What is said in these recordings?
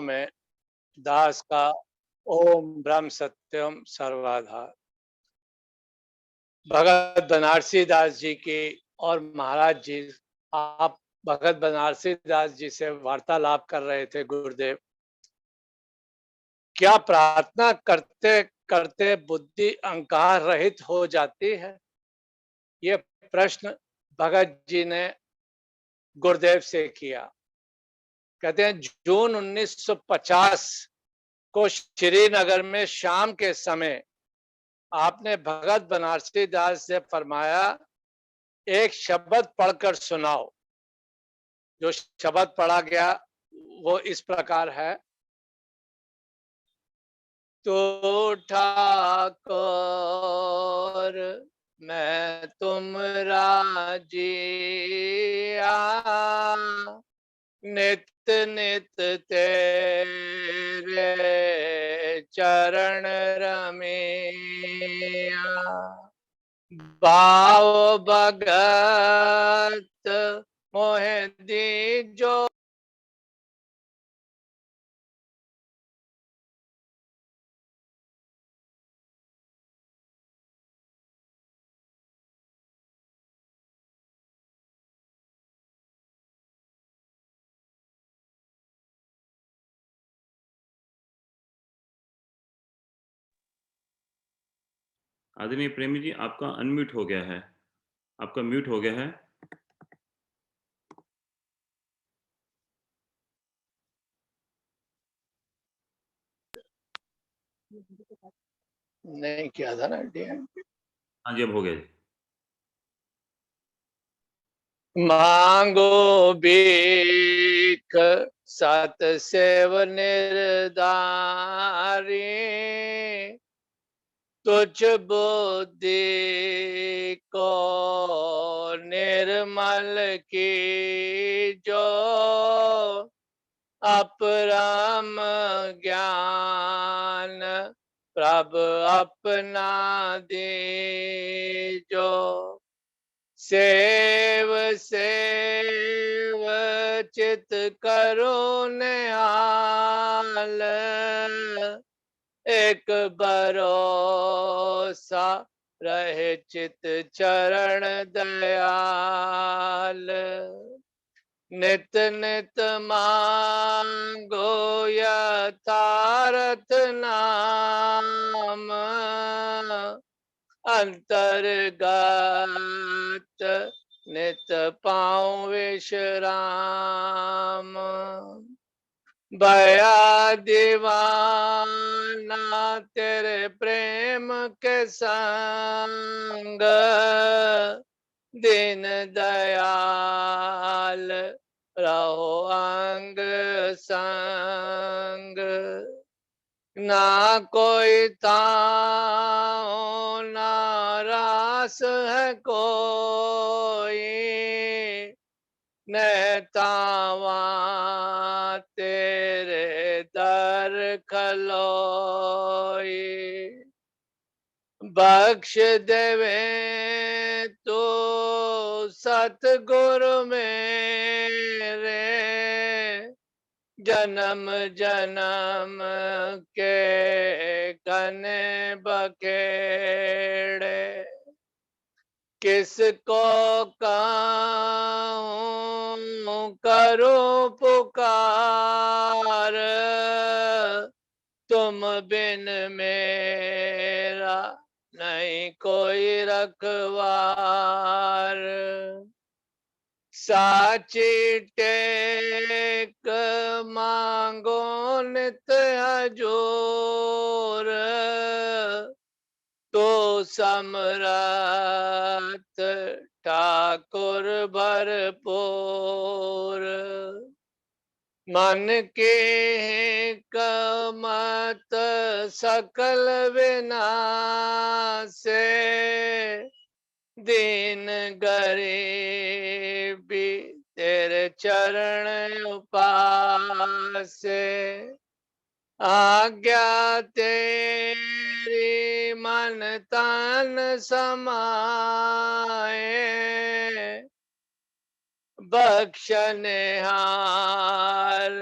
में दास का ओम ब्रह्म सत्यम सर्वाधार। भगत बनारसी दास जी की और महाराज जी, आप भगत बनारसी दास जी से वार्तालाप कर रहे थे गुरुदेव। क्या प्रार्थना करते करते बुद्धि अहंकार रहित हो जाती है? ये प्रश्न भगत जी ने गुरुदेव से किया। कहते हैं जून 1950 को श्रीनगर में शाम के समय आपने भगत बनारसी दास से फरमाया, एक शब्द पढ़कर सुनाओ। जो शब्द पढ़ा गया वो इस प्रकार है। तो ठाकुर मैं तुम राजिया, नित नित तेरे चरण रमिया, भाव भगत मोहे दीजो। आदरणीय प्रेमी जी, आपका अनम्यूट हो गया है, आपका म्यूट हो गया है। नहीं किया था ना DM। हाँ जी, अब हो गया जी। मांगो भीख सत सेव निर्धारी, तुझ बुद्धि को निर्मल की जो, अपरम ज्ञान प्रभ अपना दीजो। सेव सेव चित करो निहाल, एक भरोसा रहे चित चरण दयाल। नित नित मांगो यथारथ नाम, अंतर्गत नित पाऊं विश्राम। भया दीवाना तेरे प्रेम के संग, दीन दयाल रहो अंग संग। ना कोई ताओ ना रास है कोई, नेतावा तेरे दर खलोई। बख्श देवे तो सतगुरु मेरे, जन्म जन्म के कने बखेड़े। किसको कहूँ करूँ पुकार, तुम बिन मेरा नहीं कोई रखवार। साची टेक मांगो नित हजूर, तो समरथ ठाकुर भरपूर। मन के कमत सकल विनाशे, दीन गरीबी तेरे चरण उपासे। आज्ञा तेरी मन तन समाए, बख्शनिहार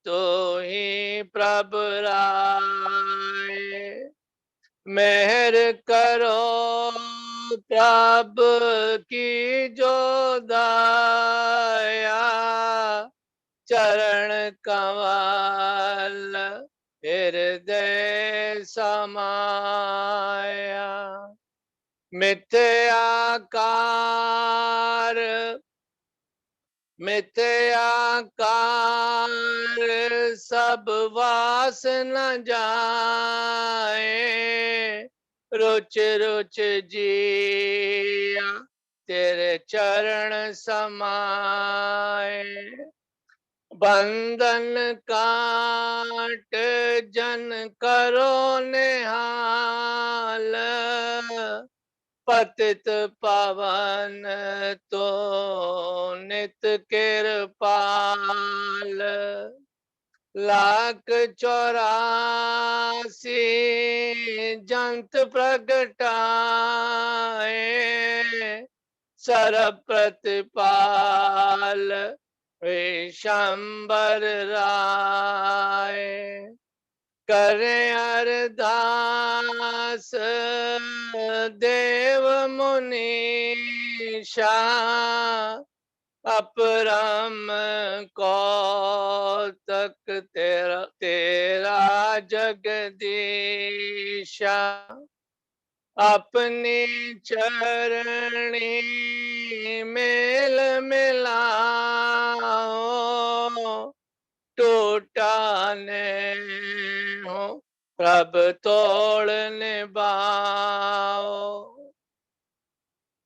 तो ही प्रभु राय। मेहर करो प्रभु की जो दया, चरण कमल हृदय समाया। मिथ्याकार मिथ्याकार सब वास न जाए, रुच रुच जिया तेरे चरण समाए। बंधन काट जन करो निहाल, पतित पावन तो नित कृपाल। लाख 84 जंत प्रगटाए, सर प्रतिपाल विशंबर राय। करें अरदास देव मुनीषा, अपरम कौतक तेरा तेरा जगदीशा। अपनी चरणी मेल मिलाओ, टूटा नहीं हो प्रभ तोड़ निभाओ।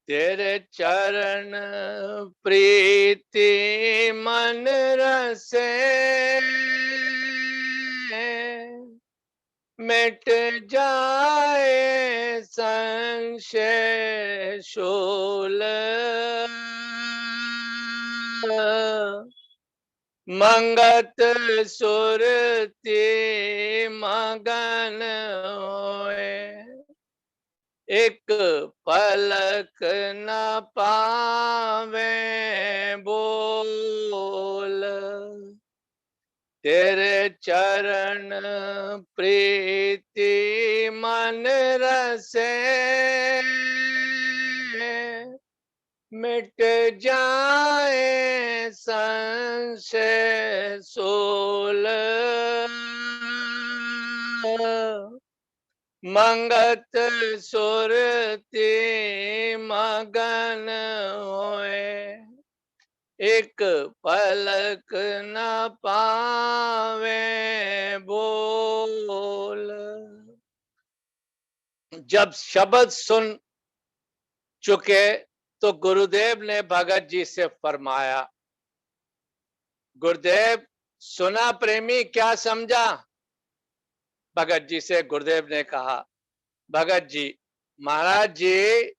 तेरे चरण प्रीति मन रसे, मिट जाए संशय शूल। मंगत सुरती मगन होए, एक पलक न पावे बोल। तेरे चरण प्रीति मन रसे, मिट जाए संशय सूल। मंगत सुरती मगन होए, एक पलक न पावे बोल। जब शब्द सुन चुके तो गुरुदेव ने भगत जी से फरमाया, गुरुदेव सुना प्रेमी क्या समझा? भगत जी से गुरुदेव ने कहा, भगत जी महाराज जी,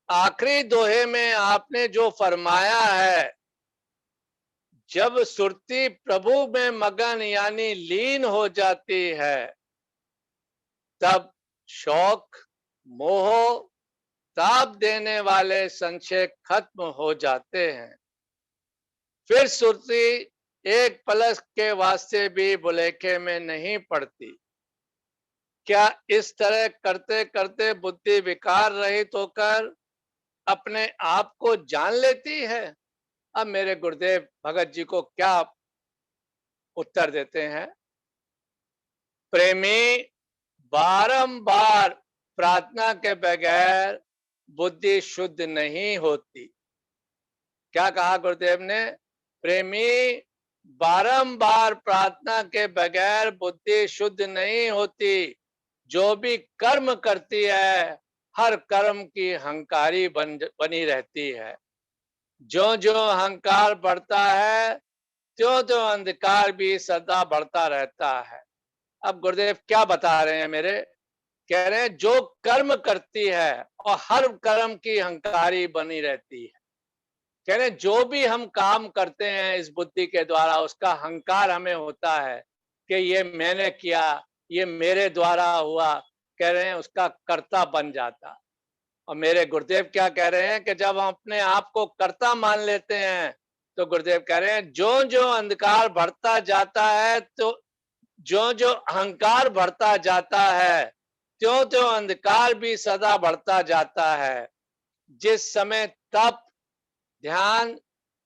आखिरी दोहे में आपने जो फरमाया है, जब सुरती प्रभु में मगन यानी लीन हो जाती है, तब शौक मोह ताप देने वाले संशय खत्म हो जाते हैं। फिर सुरती एक पलक के वास्ते भी भुलेखे में नहीं पड़ती। क्या इस तरह करते करते बुद्धि विकार रहित होकर अपने आप को जान लेती है? अब मेरे गुरुदेव भगत जी को क्या उत्तर देते हैं? प्रेमी, बारंबार प्रार्थना के बगैर बुद्धि शुद्ध नहीं होती। क्या कहा गुरुदेव ने? प्रेमी, बारंबार प्रार्थना के बगैर बुद्धि शुद्ध नहीं होती। जो भी कर्म करती है, हर कर्म की अहंकारी बनी रहती है। जो जो अहंकार बढ़ता है, त्यों त्यों अंधकार भी सदा बढ़ता रहता है। अब गुरुदेव क्या बता रहे हैं मेरे? कह रहे हैं जो कर्म करती है और हर कर्म की अहंकारी बनी रहती है। कह रहे हैं जो भी हम काम करते हैं इस बुद्धि के द्वारा, उसका अहंकार हमें होता है कि ये मैंने किया, ये मेरे द्वारा हुआ। कह रहे हैं उसका कर्ता बन जाता। और मेरे गुरुदेव क्या कह रहे हैं कि जब हम अपने आप को कर्ता मान लेते हैं, तो गुरुदेव कह रहे हैं जो जो अंधकार बढ़ता जाता है, तो जो जो अहंकार बढ़ता जाता है, त्यों त्यों अंधकार भी सदा बढ़ता जाता है। जिस समय तप, ध्यान,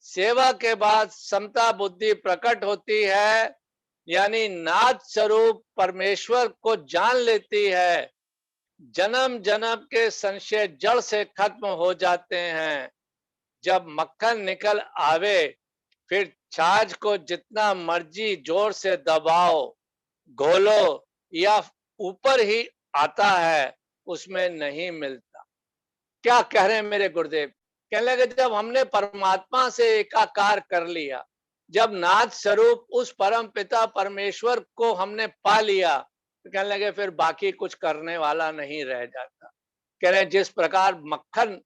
सेवा के बाद समता बुद्धि प्रकट होती है, यानी नाथ स्वरूप परमेश्वर को जान लेती है, जन्म जन्म के संशय जड़ से खत्म हो जाते हैं। जब मक्खन निकल आवे, फिर छाछ को जितना मर्जी जोर से दबाओ, घोलो, या ऊपर ही आता है, उसमें नहीं मिलता। क्या कह रहे हैं मेरे गुरुदेव? कहने लगे जब हमने परमात्मा से एकाकार कर लिया, जब नाथ स्वरूप उस परम पिता परमेश्वर को हमने पा लिया, तो कहने लगे फिर बाकी कुछ करने वाला नहीं रह जाता। कह रहे हैं जिस प्रकार मक्खन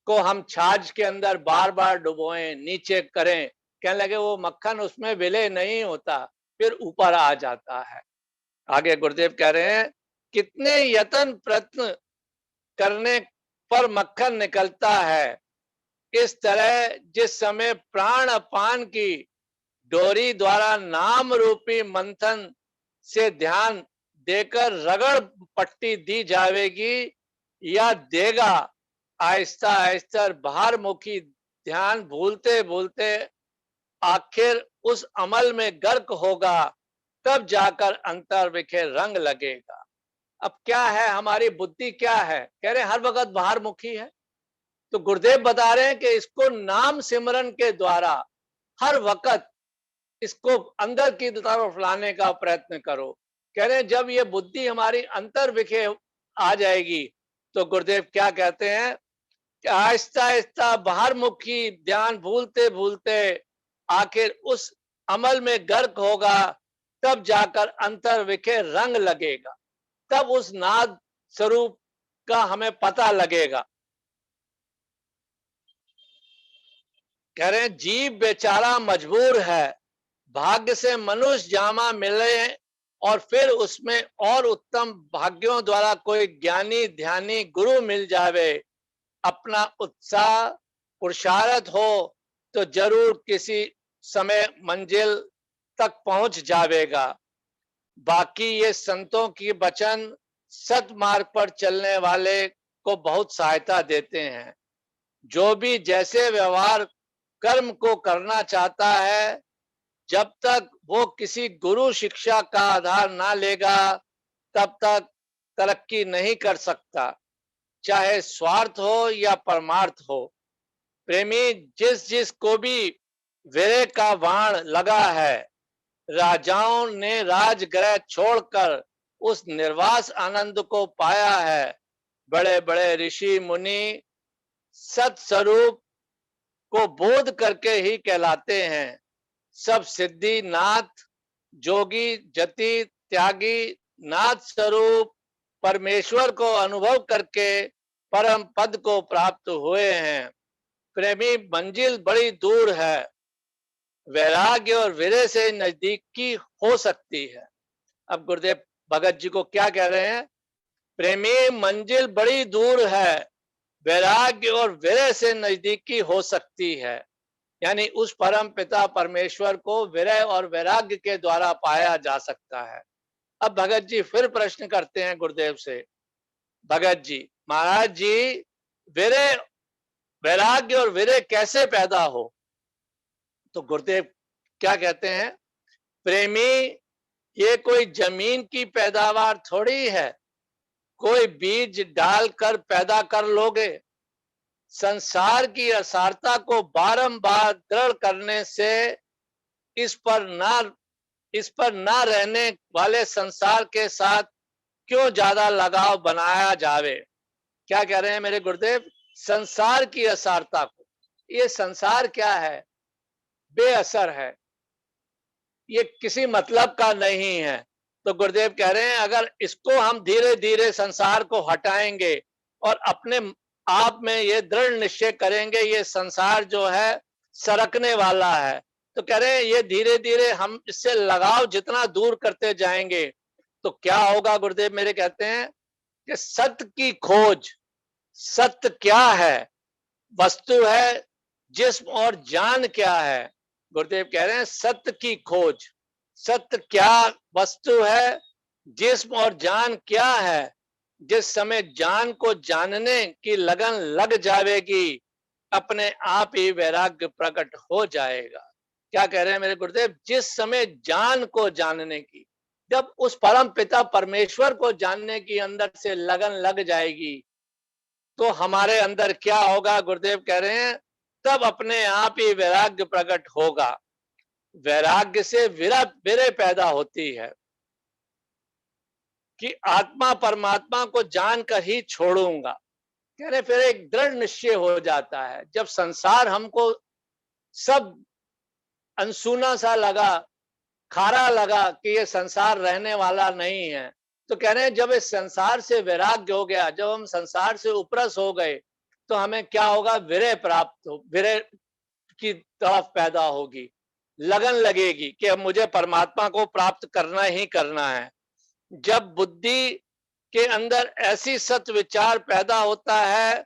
को हम छाछ के अंदर बार बार डुबोएं, नीचे करें, कहने लगे वो मक्खन उसमें विलय नहीं होता, फिर ऊपर आ जाता है। आगे गुरुदेव कह रहे हैं कितने यत्न प्रयत्न करने पर मक्खन निकलता है। इस तरह जिस समय प्राण अपान की डोरी द्वारा नाम रूपी मंथन से ध्यान देकर रगड़ पट्टी दी जाएगी या देगा, आहिस्ता आहिस्ता बाहर मुखी ध्यान भूलते भूलते आखिर उस अमल में गर्क होगा, तब जाकर अंतर विखे रंग लगेगा। अब क्या है, हमारी बुद्धि क्या है? कह रहे हर वक्त बाहर मुखी है। तो गुरुदेव बता रहे हैं कि इसको नाम सिमरन के द्वारा हर वक्त इसको अंदर की तरफ लाने का प्रयत्न करो। कह रहे हैं जब ये बुद्धि हमारी अंतर विखे आ जाएगी, तो गुरुदेव क्या कहते हैं कि आहिस्ता आहिस्ता बाहर मुखी ध्यान भूलते भूलते आखिर उस अमल में गर्क होगा, तब जाकर अंतर विखे रंग लगेगा, तब उस नाद स्वरूप का हमें पता लगेगा। कह रहे हैं जीव बेचारा मजबूर है, भाग्य से मनुष्य जामा मिले और फिर उसमें और उत्तम भाग्यों द्वारा कोई ज्ञानी ध्यानी गुरु मिल जावे, अपना उत्साह पुरुषार्थ हो तो जरूर किसी समय मंजिल तक पहुंच जावेगा। बाकी ये संतों की वचन सत मार्ग पर चलने वाले को बहुत सहायता देते हैं। जो भी जैसे व्यवहार कर्म को करना चाहता है, जब तक वो किसी गुरु शिक्षा का आधार ना लेगा, तब तक तरक्की नहीं कर सकता, चाहे स्वार्थ हो या परमार्थ हो। प्रेमी जिस जिस को भी वीर्य का बाण लगा है, राजाओं ने राजगृह छोड़कर उस निर्वास आनंद को पाया है। बड़े बड़े ऋषि मुनि सत्स्वरूप को बोध करके ही कहलाते हैं। सब सिद्धि नाथ, जोगी, जति, त्यागी नाथ स्वरूप परमेश्वर को अनुभव करके परम पद को प्राप्त हुए हैं। प्रेमी मंजिल बड़ी दूर है, वैराग्य और वीर्य से नजदीकी हो सकती है। अब गुरुदेव भगत जी को क्या कह रहे हैं? प्रेमी मंजिल बड़ी दूर है, वैराग्य और वीर्य से नजदीकी हो सकती है, यानी उस परम पिता परमेश्वर को वीर्य और वैराग्य के द्वारा पाया जा सकता है। अब भगत जी फिर प्रश्न करते हैं गुरुदेव से, भगत जी महाराज जी, वीर्य वैराग्य और वीर्य कैसे पैदा हो? तो गुरुदेव क्या कहते हैं? प्रेमी ये कोई जमीन की पैदावार थोड़ी है, कोई बीज डालकर पैदा कर लोगे। संसार की असारता को बारंबार दृढ़ करने से इस पर ना रहने वाले संसार के साथ क्यों ज्यादा लगाव बनाया जावे। क्या कह रहे हैं मेरे गुरुदेव? संसार की असारता को, ये संसार क्या है? बेअसर है, ये किसी मतलब का नहीं है। तो गुरुदेव कह रहे हैं अगर इसको हम धीरे धीरे संसार को हटाएंगे और अपने आप में ये दृढ़ निश्चय करेंगे, ये संसार जो है सरकने वाला है, तो कह रहे हैं ये धीरे धीरे हम इससे लगाव जितना दूर करते जाएंगे, तो क्या होगा? गुरुदेव मेरे कहते हैं कि सत्य की खोज, सत्य क्या है? वस्तु है जिस्म और जान क्या है? गुरुदेव कह रहे हैं सत्य की खोज। सत्य क्या वस्तु है? जिस्म और जान क्या है? जिस समय जान को जानने की लगन लग जाएगी, अपने आप ही वैराग्य प्रकट हो जाएगा। क्या कह रहे हैं मेरे गुरुदेव? जिस समय जान को जानने की, जब उस परम पिता परमेश्वर को जानने की अंदर से लगन लग जाएगी, तो हमारे अंदर क्या होगा? गुरुदेव कह रहे हैं तब अपने आप ही वैराग्य प्रकट होगा। वैराग्य से विरह पैदा होती है कि आत्मा परमात्मा को जानकर ही छोड़ूंगा। कह रहे फिर एक दृढ़ निश्चय हो जाता है। जब संसार हमको सब अनसुना सा लगा, खारा लगा कि ये संसार रहने वाला नहीं है, तो कह रहे हैं जब इस संसार से वैराग्य हो गया, जब हम संसार से उपरस हो गए, तो हमें क्या होगा? विरह प्राप्त हो, विरह की तरफ पैदा होगी, लगन लगेगी कि अब मुझे परमात्मा को प्राप्त करना ही करना है। जब बुद्धि के अंदर ऐसी सत्य विचार पैदा होता है,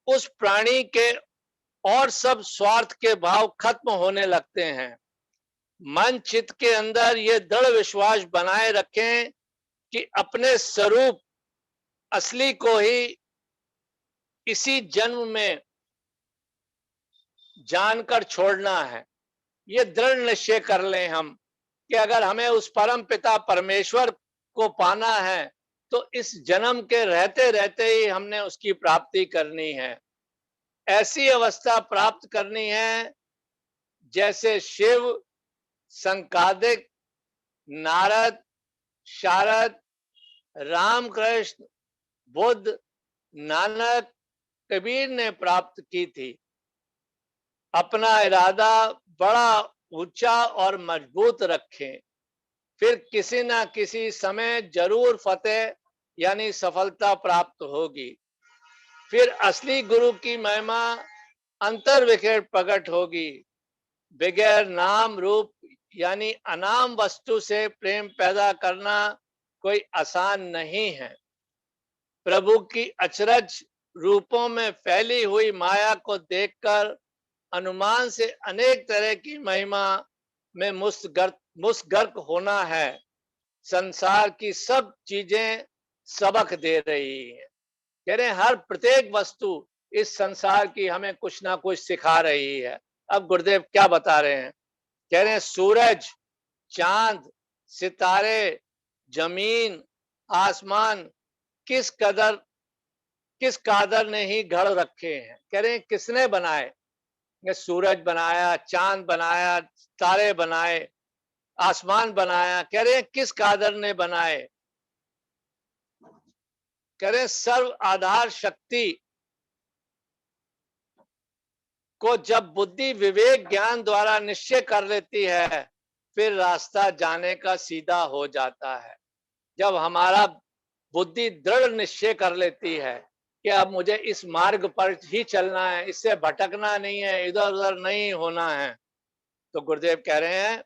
उस प्राणी के और सब स्वार्थ के भाव खत्म होने लगते हैं। मन चित्त के अंदर ये दृढ़ विश्वास बनाए रखें कि अपने स्वरूप असली को ही इसी जन्म में जानकर छोड़ना है। ये दृढ़ निश्चय कर लें हम कि अगर हमें उस परम पिता परमेश्वर को पाना है, तो इस जन्म के रहते रहते ही हमने उसकी प्राप्ति करनी है। ऐसी अवस्था प्राप्त करनी है जैसे शिव, संकादिक, नारद, शारद, रामकृष्ण, बुद्ध, नानक, कबीर ने प्राप्त की थी। अपना इरादा बड़ा ऊंचा और मजबूत रखें, फिर किसी ना किसी समय जरूर फतेह यानी सफलता प्राप्त होगी। फिर असली गुरु की महिमा अंतर विखेर प्रकट होगी। बगैर नाम रूप यानी अनाम वस्तु से प्रेम पैदा करना कोई आसान नहीं है। प्रभु की अचरज रूपों में फैली हुई माया को देखकर अनुमान से अनेक तरह की महिमा में मुस्गर्क होना है। संसार की सब चीजें सबक दे रही हैं। कह रहे हैं हर प्रत्येक वस्तु इस संसार की हमें कुछ ना कुछ सिखा रही है। अब गुरुदेव क्या बता रहे हैं? कह रहे हैं सूरज, चांद, सितारे, जमीन, आसमान किस कादर ने ही गढ़ रखे हैं। कह रहे हैं किसने बनाए? ये सूरज बनाया, चांद बनाया, तारे बनाए, आसमान बनाया। कह रहे हैं किस कादर ने बनाए? कह रहे हैं सर्व आधार शक्ति को जब बुद्धि विवेक ज्ञान द्वारा निश्चय कर लेती है, फिर रास्ता जाने का सीधा हो जाता है। जब हमारा बुद्धि दृढ़ निश्चय कर लेती है कि अब मुझे इस मार्ग पर ही चलना है, इससे भटकना नहीं है, इधर उधर नहीं होना है, तो गुरुदेव कह रहे हैं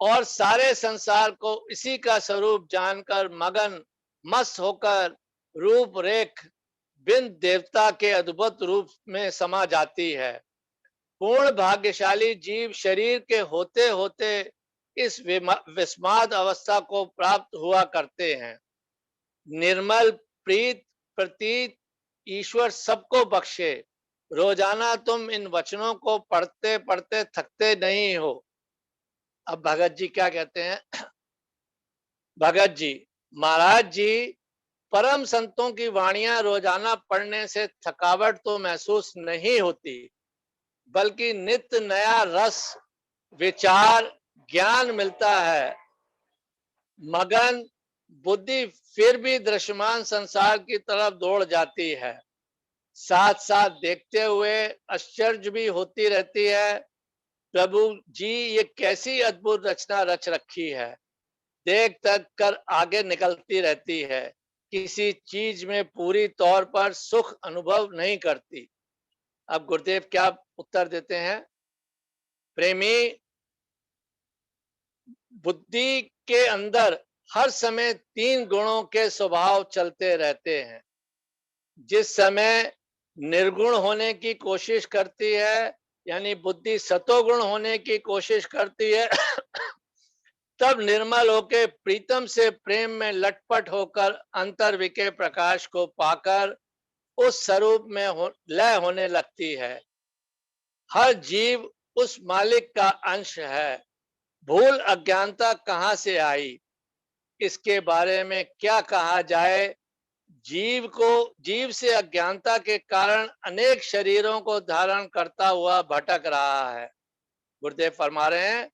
और सारे संसार को इसी का स्वरूप जानकर मगन मस्त होकर रूपरेख बिन देवता के अद्भुत रूप में समा जाती है। पूर्ण भाग्यशाली जीव शरीर के होते होते इस विस्माद अवस्था को प्राप्त हुआ करते हैं। निर्मल प्रीत प्रतीत ईश्वर सबको बख्शे। रोजाना तुम इन वचनों को पढ़ते पढ़ते थकते नहीं हो। अब भगत जी क्या कहते हैं? भगत जी, महाराज जी, परम संतों की वाणियां रोजाना पढ़ने से थकावट तो महसूस नहीं होती, बल्कि नित्य नया रस, विचार, ज्ञान मिलता है। मगन बुद्धि फिर भी दृश्यमान संसार की तरफ दौड़ जाती है। साथ साथ देखते हुए आश्चर्य भी होती रहती है, प्रभु जी ये कैसी अद्भुत रचना रच रखी है। देख तक कर आगे निकलती रहती है, किसी चीज में पूरी तौर पर सुख अनुभव नहीं करती। अब गुरुदेव क्या उत्तर देते हैं? प्रेमी, बुद्धि के अंदर हर समय तीन गुणों के स्वभाव चलते रहते हैं। जिस समय निर्गुण होने की कोशिश करती है, यानी बुद्धि सतोगुण होने की कोशिश करती है, तब निर्मल होके प्रीतम से प्रेम में लटपट होकर अंतर्विके प्रकाश को पाकर उस स्वरूप में लय होने लगती है। हर जीव उस मालिक का अंश है। भूल अज्ञानता कहाँ से आई, इसके बारे में क्या कहा जाए। जीव से अज्ञानता के कारण अनेक शरीरों को धारण करता हुआ भटक रहा है। गुरुदेव फरमा रहे हैं,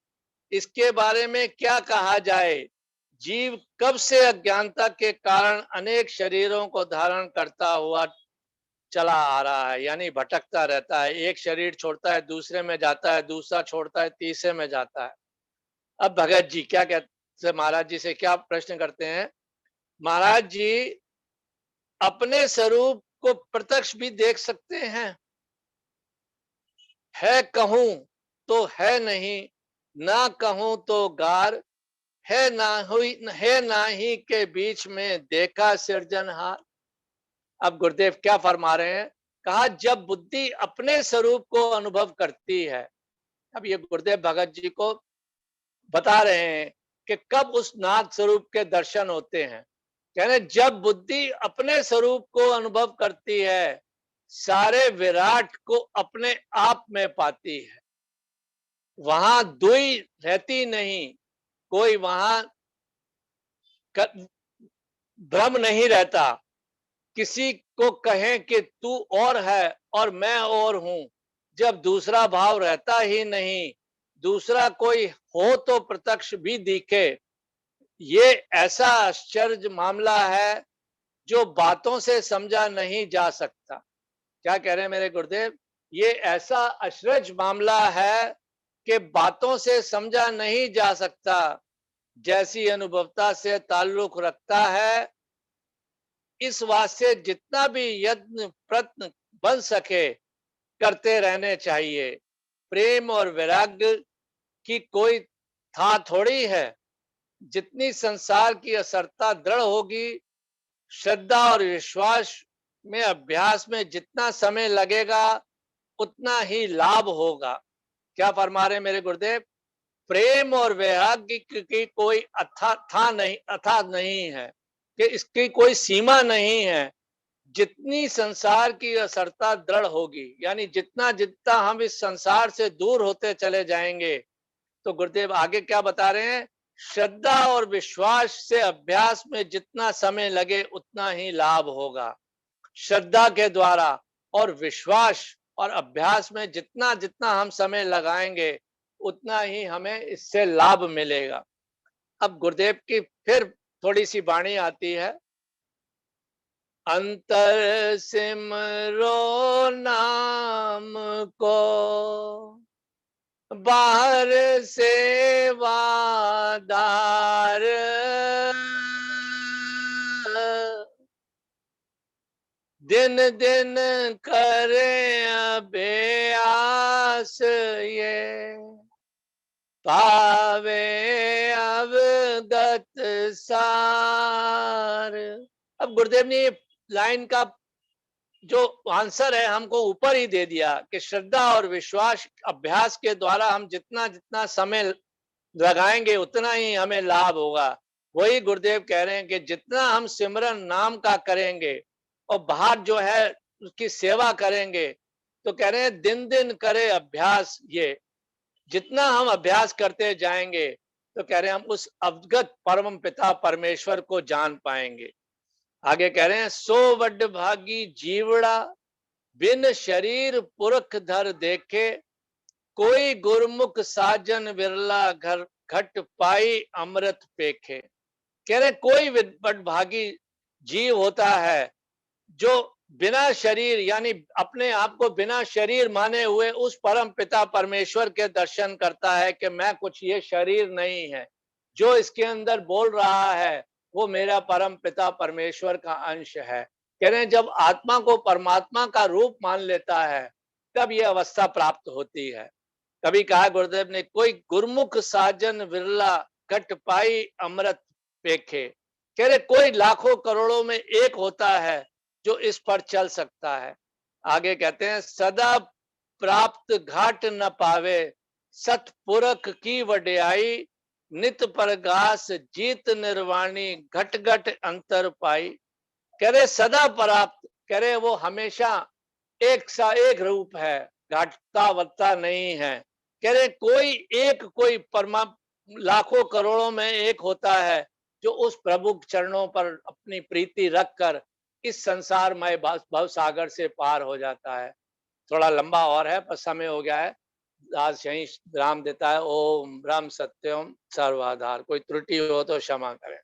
इसके बारे में क्या कहा जाए। जीव कब से अज्ञानता के कारण अनेक शरीरों को धारण करता हुआ चला आ रहा है, यानी भटकता रहता है। एक शरीर छोड़ता है, दूसरे में जाता है, दूसरा छोड़ता है, तीसरे में जाता है। अब भगत जी क्या कहते, महाराज जी से क्या प्रश्न करते हैं। महाराज जी अपने स्वरूप को प्रत्यक्ष भी देख सकते हैं। है कहूं तो है नहीं, ना कहूं तो गार, है ना ही के बीच में देखा सृजनहार। अब गुरुदेव क्या फरमा रहे हैं, कहा जब बुद्धि अपने स्वरूप को अनुभव करती है। अब ये गुरुदेव भगत जी को बता रहे हैं कि कब उस नाथ स्वरूप के दर्शन होते हैं। कह रहे जब बुद्धि अपने स्वरूप को अनुभव करती है, सारे विराट को अपने आप में पाती है। वहां दुई रहती नहीं, कोई वहां भ्रम नहीं रहता। किसी को कहें कि तू और है और मैं और हूं, जब दूसरा भाव रहता ही नहीं, दूसरा कोई हो तो प्रत्यक्ष भी दिखे। ये ऐसा आश्चर्य मामला है जो बातों से समझा नहीं जा सकता। क्या कह रहे हैं मेरे गुरुदेव, ये ऐसा आश्चर्य मामला है कि बातों से समझा नहीं जा सकता। जैसी अनुभवता से ताल्लुक रखता है, इस वास्ते जितना भी यत्न प्रयत्न बन सके करते रहने चाहिए। प्रेम और वैराग्य की कोई था थोड़ी है। जितनी संसार की असरता दृढ़ होगी, श्रद्धा और विश्वास में अभ्यास में जितना समय लगेगा, उतना ही लाभ होगा। क्या फरमा रहे मेरे गुरुदेव, प्रेम और वैराग्य की कोई अथा नहीं है, कि इसकी कोई सीमा नहीं है। जितनी संसार की असरता दृढ़ होगी, यानी जितना जितना हम इस संसार से दूर होते चले जाएंगे, तो गुरुदेव आगे क्या बता रहे हैं, श्रद्धा और विश्वास से अभ्यास में जितना समय लगे उतना ही लाभ होगा। श्रद्धा के द्वारा और विश्वास और अभ्यास में जितना जितना हम समय लगाएंगे, उतना ही हमें इससे लाभ मिलेगा। अब गुरुदेव की फिर थोड़ी सी वाणी आती है। अंतर सिमरो नाम को, बाहर से वादार, दिन दिन करे अभ्यास ये, पावे अवगत सार। अब गुरुदेव ने ये लाइन का जो आंसर है हमको ऊपर ही दे दिया कि श्रद्धा और विश्वास अभ्यास के द्वारा हम जितना जितना समय लगाएंगे उतना ही हमें लाभ होगा। वही गुरुदेव कह रहे हैं कि जितना हम सिमरन नाम का करेंगे और बाहर जो है उसकी सेवा करेंगे, तो कह रहे हैं दिन दिन करे अभ्यास ये। जितना हम अभ्यास करते जाएंगे, तो कह रहे हैं हम उस अवगत परम पिता परमेश्वर को जान पाएंगे। आगे कह रहे हैं, सो वड भागी जीवड़ा, बिन शरीर पुरख धर देखे, कोई गुरमुख साजन विरला घर घट पाई अमृत पेखे। कह रहे कोई बड़भागी जीव होता है जो बिना शरीर, यानी अपने आप को बिना शरीर माने हुए उस परम पिता परमेश्वर के दर्शन करता है कि मैं कुछ ये शरीर नहीं है, जो इसके अंदर बोल रहा है वो मेरा परम पिता परमेश्वर का अंश है। कह रहे हैं जब आत्मा को परमात्मा का रूप मान लेता है, तब ये अवस्था प्राप्त होती है। कभी कहा गुरुदेव ने, कोई गुरमुख साजन विरला, घट पाई अमृत पेखे। कह रहे कोई लाखों करोड़ों में एक होता है जो इस पर चल सकता है। आगे कहते हैं, सदा प्राप्त घाट न पावे, सतपुरख की वड्याई, नित परगास जीत निर्वाणी, घट घट अंतर पाई। कह रहे सदा प्राप्त, कह रहे वो हमेशा एक सा एक रूप है, घटता बढ़ता नहीं है। कह रहे कोई एक, कोई परमा लाखों करोड़ों में एक होता है जो उस प्रभु के चरणों पर अपनी प्रीति रखकर इस संसारमय भव सागर से पार हो जाता है। थोड़ा लंबा और है पर समय हो गया है, आज यहीं विराम देता है। ओम ब्रह्म सत्यम सर्वाधार। कोई त्रुटि हो तो क्षमा करें।